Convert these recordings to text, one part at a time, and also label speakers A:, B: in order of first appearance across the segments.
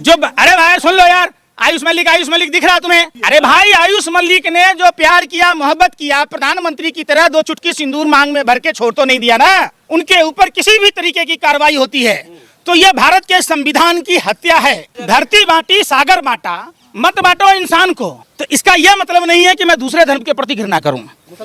A: अरे भाई सुन लो यार, आयुष मलिक दिख रहा तुम्हें? अरे भाई आयुष मलिक ने जो प्यार किया, मोहब्बत किया, प्रधानमंत्री की तरह 2 चुटकी सिंदूर मांग में भर के छोड़ तो नहीं दिया ना। उनके ऊपर किसी भी तरीके की कार्रवाई होती है तो ये भारत के संविधान की हत्या है। धरती बांटी सागर बांटा, मत बांटो इंसान को। तो इसका यह मतलब नहीं है कि मैं दूसरे धर्म के प्रति घृणा करूं।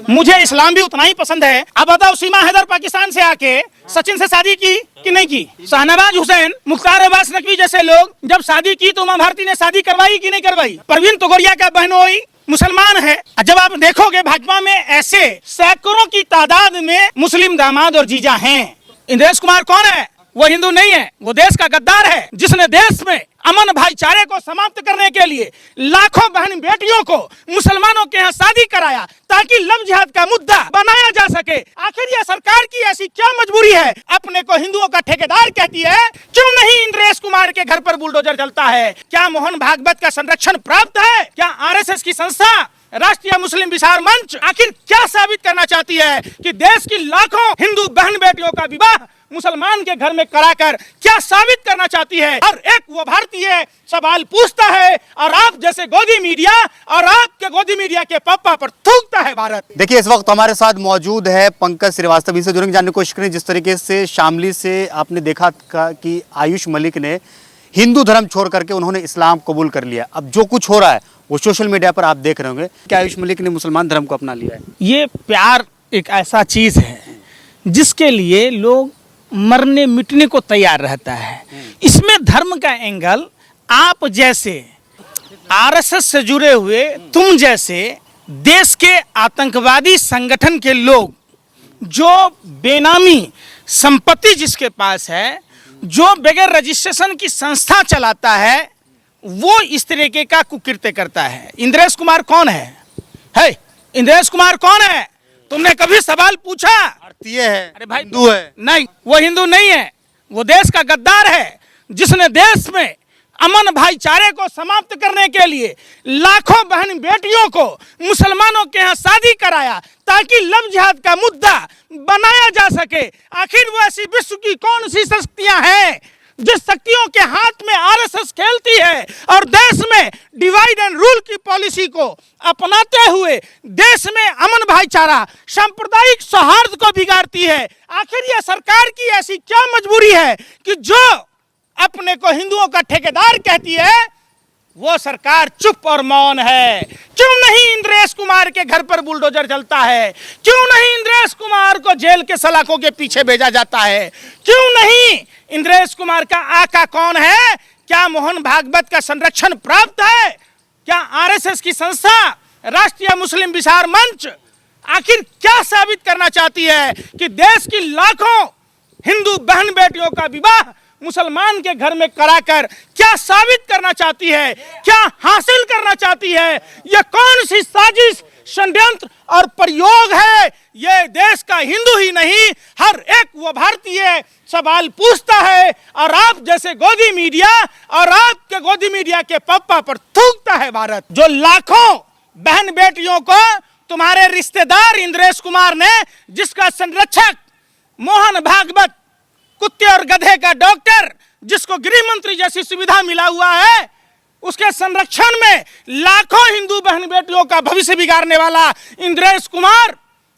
A: मुझे इस्लाम भी उतना ही पसंद है। अब बताओ, सीमा हैदर पाकिस्तान से आके सचिन से शादी की कि नहीं की? शाहनवाज हुसैन, मुख्तार अब्बास नकवी जैसे लोग जब शादी की तो उमा भारती ने शादी करवाई कि नहीं करवाई? परवीन तोगड़िया का बहनोई मुसलमान है। जब आप देखोगे भाजपा में ऐसे सैकड़ों की तादाद में मुस्लिम दामाद और जीजा हैं। इंद्रेश कुमार कौन है? वो हिंदू नहीं है, वो देश का गद्दार है जिसने देश में अमन भाईचारे को समाप्त करने के लिए लाखों बहन बेटियों को मुसलमानों के यहाँ शादी कराया ताकि लव जिहाद का मुद्दा बनाया जा सके। आखिर यह सरकार की ऐसी क्या मजबूरी है? अपने को हिंदुओं का ठेकेदार कहती है, क्यों नहीं इंद्रेश कुमार के घर पर बुलडोजर चलता है? क्या मोहन भागवत का संरक्षण प्राप्त है? क्या आरएसएस की संस्था राष्ट्रीय मुस्लिम विचार मंच आखिर क्या साबित करना चाहती है कि देश की लाखों हिंदू बहन बेटियों का विवाह मुसलमान के घर में कराकर क्या साबित करना चाहती है? और एक वो भारतीय सवाल पूछता है और आप जैसे गोदी मीडिया और आपके गोदी मीडिया के पप्पा पर थूकता है भारत।
B: देखिए, इस वक्त हमारे साथ मौजूद है पंकज श्रीवास्तव। इनसे जुड़ने की जानने की कोशिश करें। जिस तरीके से शामली से आपने देखा कि आयुष मलिक ने हिंदू धर्म छोड़ करके उन्होंने इस्लाम कबूल कर लिया। अब जो कुछ हो रहा है वो सोशल मीडिया पर आप देख रहे होंगे कि आयुष मलिक ने मुसलमान धर्म को अपना लिया है।
A: ये प्यार एक ऐसा चीज है जिसके लिए लोग मरने मिटने को तैयार रहता है। इसमें धर्म का एंगल आप जैसे आरएसएस से जुड़े हुए, तुम जैसे देश के आतंकवादी संगठन के लोग जो बेनामी संपत्ति जिसके पास है, जो बगैर रजिस्ट्रेशन की संस्था चलाता है, वो इस तरीके का कुकृत्य करता है। इंद्रेश कुमार कौन है? इंद्रेश कुमार कौन है? तुमने कभी सवाल पूछा?
B: भारतीय है।
A: अरे भाई,
B: हिंदू है।
A: नहीं, वो हिंदू नहीं है, वो देश का गद्दार है जिसने देश में अमन भाईचारे को समाप्त करने के लिए लाखों बहन बेटियों को मुसलमानों के यहाँ शादी कराया ताकि लव जिहाद का मुद्दा बनाया जा सके। आखिर वो ऐसी विश्व की कौन सी शक्तियां हैं जिस शक्तियों के हाथ में आरएसएस खेलती है और देश में डिवाइड एंड रूल की पॉलिसी को अपनाते हुए देश में अमन भाईचारा, सांप्रदायिक सौहार्द को बिगाड़ती है? आखिर यह सरकार की ऐसी क्या मजबूरी है कि जो अपने को हिंदुओं का ठेकेदार कहती है वो सरकार चुप और मौन है? क्यों नहीं इंद्रेश कुमार के घर पर बुलडोजर चलता है? क्यों नहीं इंद्रेश कुमार को जेल के सलाखों के पीछे भेजा जाता है? क्यों नहीं? इंद्रेश कुमार का आका कौन है? क्या मोहन भागवत का संरक्षण प्राप्त है? क्या आरएसएस की संस्था राष्ट्रीय मुस्लिम विचार मंच आखिर क्या साबित करना चाहती है कि देश की लाखों हिंदू बहन बेटियों का विवाह मुसलमान के घर में कराकर क्या साबित करना चाहती है? क्या हासिल करना चाहती है? यह कौन सी साजिश, षड्यंत्र और प्रयोग है? यह देश का हिंदू ही नहीं, हर एक वो भारतीय सवाल पूछता है और आप जैसे गोदी मीडिया और आपके गोदी मीडिया के पप्पा पर थूकता है भारत। जो लाखों बहन बेटियों को तुम्हारे रिश्तेदार इंद्रेश कुमार ने, जिसका संरक्षक मोहन भागवत, कुत्ते और गधे का डॉक्टर, जिसको गृह मंत्री जैसी सुविधा मिला हुआ है, उसके संरक्षण में लाखों हिंदू बहन बेटियों का भविष्य बिगाड़ने वाला इंद्रेश कुमार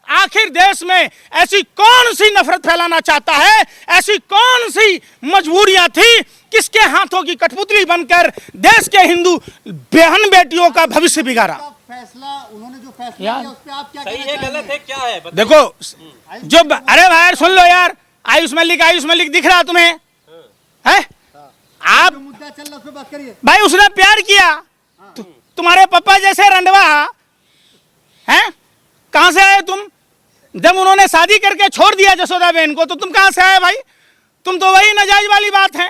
A: आखिर देश में ऐसी कौन सी नफरत फैलाना चाहता है? ऐसी कौन सी मजबूरियां थी? किसके हाथों की कठपुतली बनकर देश के हिंदू बहन बेटियों का भविष्य बिगाड़ा?
C: फैसला उन्होंने जो फैसला किया उस पे आप क्या
D: सही है, गलत है, क्या है?
A: देखो अरे भाई सुन लो यार, आयुष मलिक दिख रहा तुम्हें? है? आप
C: मुद्दा चल रहा है उस पे बात करिए।
A: भाई उसने प्यार किया, तुम्हारे पापा जैसे रंडवा हैं? कहां से आए तुम? जब उन्होंने शादी करके छोड़ दिया जसोदा बहन को तो तुम कहां से आए भाई? तुम तो वही नाजायज वाली बात है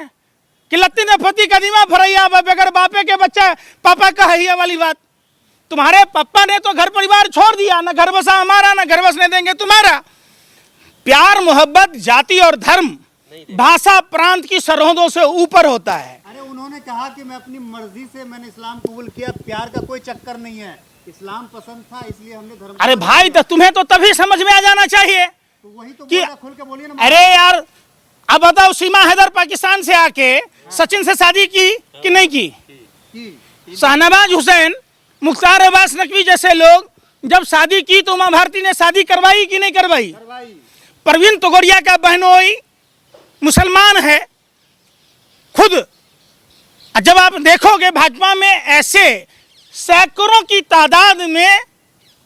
A: कि लत्ती ने फती कदीमा फरैया बगैर बापे के बच्चा पापा का है वाली बात। तुम्हारे पापा ने तो घर परिवार छोड़ दिया, ना घर बसा हमारा, ना घर बसने देंगे तुम्हारा। प्यार मोहब्बत जाति और धर्म, भाषा प्रांत की सरहदों से ऊपर होता है।
C: अरे उन्होंने कहा कि मैं अपनी मर्जी से मैंने इस्लाम कबूल किया, प्यार का कोई चक्कर नहीं है, इस्लाम पसंद था इसलिए हमने धर्म।
A: अरे भाई तो तुम्हें तो तभी समझ में आ जाना चाहिए
C: तो वही तो
A: कि
C: खुल के बोलिए ना।
A: अरे यार अब बताओ, सीमा हैदर पाकिस्तान से आके सचिन से शादी की कि नहीं की? शाहनवाज हुसैन, मुख्तार अब्बास नकवी जैसे लोग जब शादी की तो उमा भारती ने शादी करवाई कि नहीं करवाई? परवीन तोगड़िया का बहनोई मुसलमान है खुद। जब आप देखोगे भाजपा में ऐसे सैकड़ों की तादाद में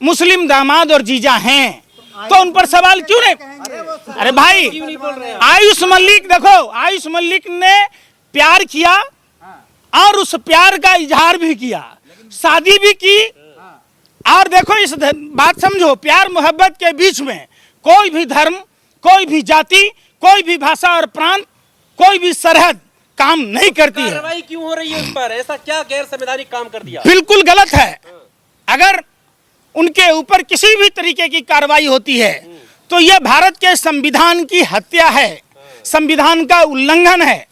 A: मुस्लिम दामाद और जीजा हैं, तो उन पर सवाल क्यों नहीं? अरे भाई, आयुष मलिक देखो, आयुष मलिक ने प्यार किया और उस प्यार का इजहार भी किया, शादी भी की। और देखो, इस बात समझो, प्यार मोहब्बत के बीच में कोई भी धर्म, कोई भी जाति, कोई भी भाषा और प्रांत, कोई भी सरहद काम नहीं करती है।
D: कार्रवाई क्यों हो रही है उस पर? ऐसा क्या गैर संवैधानिक काम कर दिया?
A: बिल्कुल गलत है। अगर उनके ऊपर किसी भी तरीके की कार्रवाई होती है तो यह भारत के संविधान की हत्या है, संविधान का उल्लंघन है।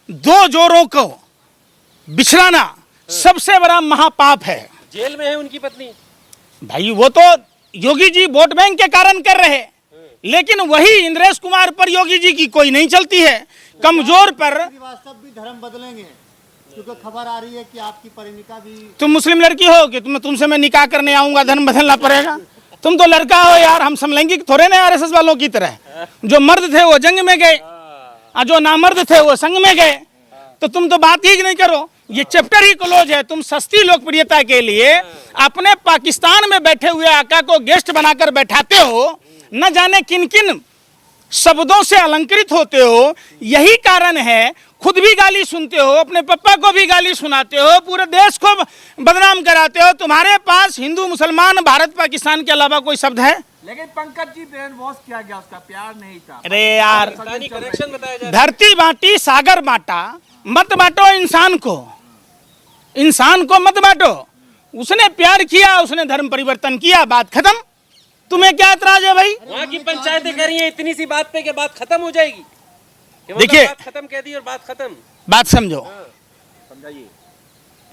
A: दो जोरों को बिछड़ाना सबसे बड़ा महापाप है।
D: जेल में है उनकी पत्नी।
A: भाई वो तो योगी जी वोट बैंक के कारण कर रहे, लेकिन वही इंद्रेश कुमार पर योगी जी की कोई नहीं चलती है। कमजोर पर
C: श्रीवास्तव भी धर्म बदलेंगे, क्योंकि खबर आ रही है कि आपकी परिणीता भी।
A: तुम मुस्लिम लड़की हो कि तुमसे मैं निकाह करने आऊंगा, धर्म बदलना पड़ेगा? तुम तो लड़का हो यार, हम समलैंगिक थोड़े ना आरएसएस वालों की तरह। जो मर्द थे वो जंग में गए और जो नामर्द थे वो संग में गए, तो तुम तो बात ही नहीं करो। ये चैप्टर ही क्लोज है। तुम सस्ती लोकप्रियता के लिए अपने पाकिस्तान में बैठे हुए आका को गेस्ट बनाकर बैठाते हो, न जाने किन किन शब्दों से अलंकृत होते हो। यही कारण है, खुद भी गाली सुनते हो, अपने पप्पा को भी गाली सुनाते हो, पूरे देश को बदनाम कराते हो। तुम्हारे पास हिंदू मुसलमान भारत पाकिस्तान के अलावा कोई शब्द है?
E: लेकिन पंकज जी, ब्रेन वॉश किया गया, उसका प्यार नहीं था।
A: अरे यार,
D: कनेक्शन बताया जा रहा है।
A: धरती बांटी सागर बांटा, मत बांटो इंसान को, इंसान को मत बांटो। उसने प्यार किया, उसने धर्म परिवर्तन किया, बात खत्म। तुम्हें क्या एतराज है भाई?
D: वहाँ की पंचायतें कह रही हैं इतनी सी बात पे कि बात खत्म हो जाएगी।
A: देखिए,
D: बात खत्म कह दी और बात खत्म।
A: बात समझो,
D: समझाइए।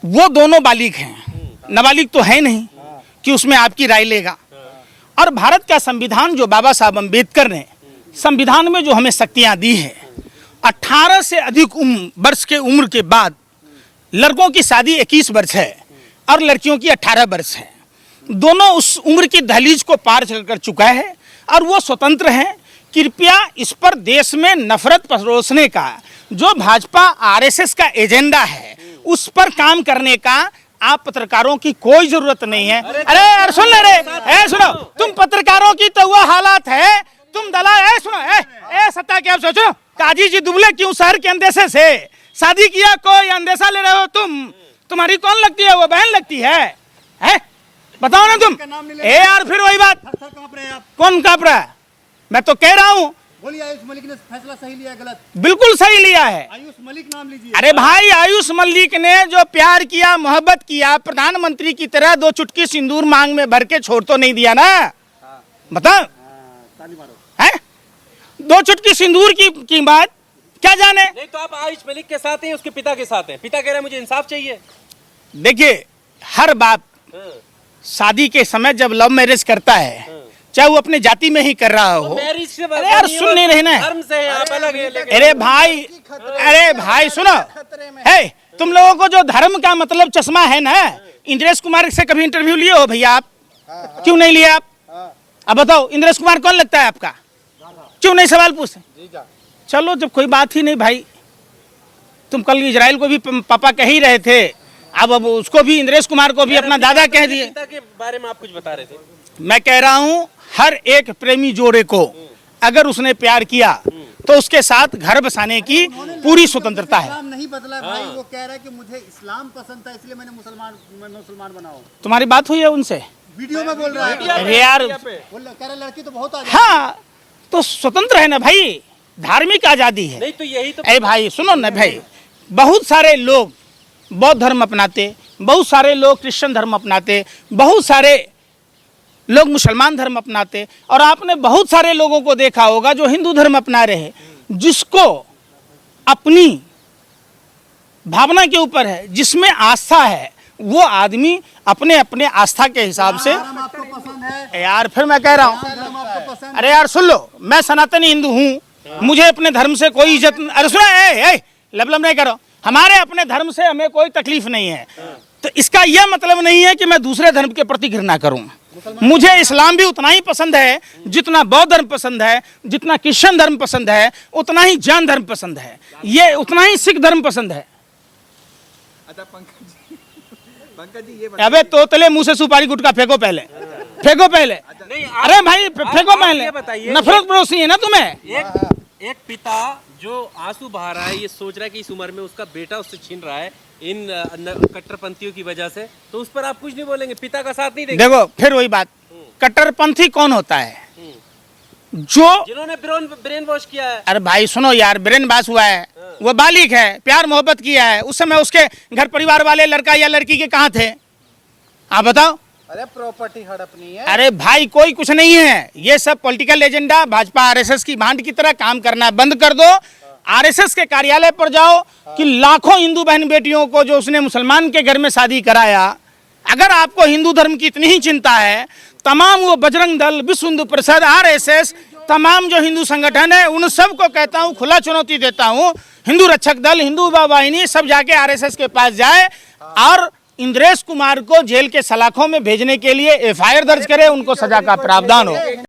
A: वो दोनों बालिग हैं, नाबालिग तो है नहीं कि उसमें आपकी राय लेगा। और भारत का संविधान जो बाबा साहब अम्बेडकर ने संविधान में जो हमें शक्तियां दी है, 18 से अधिक वर्ष के उम्र के बाद लड़कों की शादी 21 वर्ष है और लड़कियों की 18 वर्ष है। दोनों उस उम्र की दहलीज को पार कर चुका है और वो स्वतंत्र हैं। कृपया इस पर देश में नफरत परोसने का जो भाजपा आरएसएस का एजेंडा है, उस पर काम करने का आप पत्रकारों की कोई जरूरत नहीं है। अरे यार सुन ले रे, सुनो, तुम पत्रकारों की तो वह हालत है, तुम दलाल। सुनो, सत्ता क्या सोचो, काजी जी दुबले क्यों शहर के अंदेशे से शादी किया, कोई अंदेशा ले रहे हो तुम? तुम्हारी कौन लगती है? वो बहन लगती है? बताओ ना तुम। यार फिर वही बात,
C: कांप रहे हैं आप।
A: कौन कांप रहा है? मैं तो कह रहा हूँ,
C: बोलिए, आयुष मलिक ने फैसला सही लिया है गलत?
A: बिल्कुल सही लिया है।
C: आयुष मलिक नाम लीजिए।
A: अरे भाई, आयुष मलिक ने जो प्यार किया, मोहब्बत किया, प्रधानमंत्री की तरह 2 चुटकी सिंदूर मांग में भर के छोड़ तो नहीं दिया ना? बताओ,
C: ताली मारो।
A: है 2 चुटकी सिंदूर की बात क्या जाने?
D: नहीं तो आप आयुष मलिक के साथ हैं, उसके पिता के साथ हैं। पिता कह रहे हैं मुझे इंसाफ चाहिए।
A: देखिए, हर बात शादी के समय जब लव मैरिज करता है, चाहे वो अपने जाति में ही कर रहा हो।
D: मैरिज से
A: अरे यार सुन नहीं रहे ना?
D: धर्म से आप अलग है।
A: अरे भाई सुनो, है तुम लोगों को जो धर्म का मतलब चश्मा है ना, इंद्रेश कुमार से कभी इंटरव्यू लिए हो भैया आप? क्यों नहीं लिए आप? अब बताओ, इंद्रेश कुमार कौन लगता है आपका? क्यों नहीं सवाल पूछे? चलो, जब कोई बात ही नहीं भाई, तुम कल इजराइल को भी पापा कह ही रहे थे, अब उसको भी, इंद्रेश कुमार को भी अपना दादा कह दिए।
D: पिता के बारे में आप कुछ बता रहे थे।
A: मैं कह रहा हूं, हर एक प्रेमी जोड़े को अगर उसने प्यार किया तो उसके साथ घर बसाने की पूरी स्वतंत्रता है।
C: इस्लाम नहीं बदला भाई, वो कह रहा है कि मुझे इस्लाम पसंद था इसलिए मैंने मुसलमान बनाओ।
A: तुम्हारी बात हुई है उनसे?
C: वीडियो में बोल रहा है।
A: अरे यार,
C: कह रहा लड़की तो बहुत आजाद।
A: हाँ तो स्वतंत्र है ना भाई, धार्मिक आजादी है।
D: नहीं तो यही तो।
A: अरे भाई सुनो ना भाई, बहुत सारे लोग बौद्ध धर्म अपनाते, बहुत सारे लोग क्रिश्चियन धर्म अपनाते, बहुत सारे लोग मुसलमान धर्म अपनाते, और आपने बहुत सारे लोगों को देखा होगा जो हिंदू धर्म अपना रहे। जिसको अपनी भावना के ऊपर है, जिसमें आस्था है, वो आदमी अपने अपने आस्था के हिसाब से।
C: धर्म आपको पसंद है?
A: यार फिर मैं कह रहा हूँ,
C: धर्म आपको पसंद?
A: अरे यार सुन लो, मैं सनातनी हिंदू हूँ, मुझे अपने धर्म से कोई इज्जत, अरे सुनो, लबलब नहीं करो, हमारे अपने धर्म से हमें कोई तकलीफ नहीं है। तो इसका यह मतलब नहीं है कि मैं दूसरे धर्म के प्रति घृणा करूं। मुझे इस्लाम भी उतना ही पसंद है जितना बौद्ध धर्म पसंद है, जितना क्रिश्चियन धर्म पसंद है, उतना ही जैन धर्म पसंद है, ये उतना ही सिख धर्म पसंद है।
E: अच्छा पंकज जी ये
A: अबे तोतले मुंह से सुपारी गुटखा फेंको पहले, फेंको पहले।
D: नहीं,
A: अरे भाई फेंको
D: आप
A: पहले,
D: ये बताइए,
A: नफरत पड़ोसी है ना तुम्हें।
D: एक पिता जो आंसू बहा रहा है, ये सोच रहा है कि इस उम्र में उसका बेटा उससे छीन रहा है इन कट्टरपंथियों की वजह से, तो उस पर आप कुछ नहीं बोलेंगे, पिता का साथ नहीं देंगे?
A: देखो फिर वही बात, कट्टरपंथी कौन होता है? जो
D: जिन्होंने ब्रेन वॉश किया है।
A: अरे भाई सुनो यार, ब्रेन बास हुआ है, वो बालिग है, प्यार मोहब्बत किया है, उस समय उसके घर परिवार वाले लड़का या लड़की के कहाँ थे, आप बताओ?
C: अरे प्रॉपर्टी हड़पनी है।
A: अरे भाई कोई कुछ नहीं है, ये सब पॉलिटिकल एजेंडा, भाजपा आरएसएस की भांड की तरह काम करना बंद कर दो। आरएसएस के कार्यालय पर जाओ कि लाखों हिंदू बहन बेटियों को जो उसने मुसलमान के घर में शादी कराया, अगर आपको हिंदू धर्म की इतनी ही चिंता है, तमाम वो बजरंग दल, विश्व हिंदू परिषद, आरएसएस, तमाम जो हिंदू संगठन है, उन सबको कहता हूँ, खुला चुनौती देता हूँ, हिंदू रक्षक दल, हिंदू वाहिनी, सब जाके आरएसएस के पास जाए और इंद्रेश कुमार को जेल के सलाखों में भेजने के लिए एफआईआर दर्ज करे, उनको सजा का प्रावधान हो।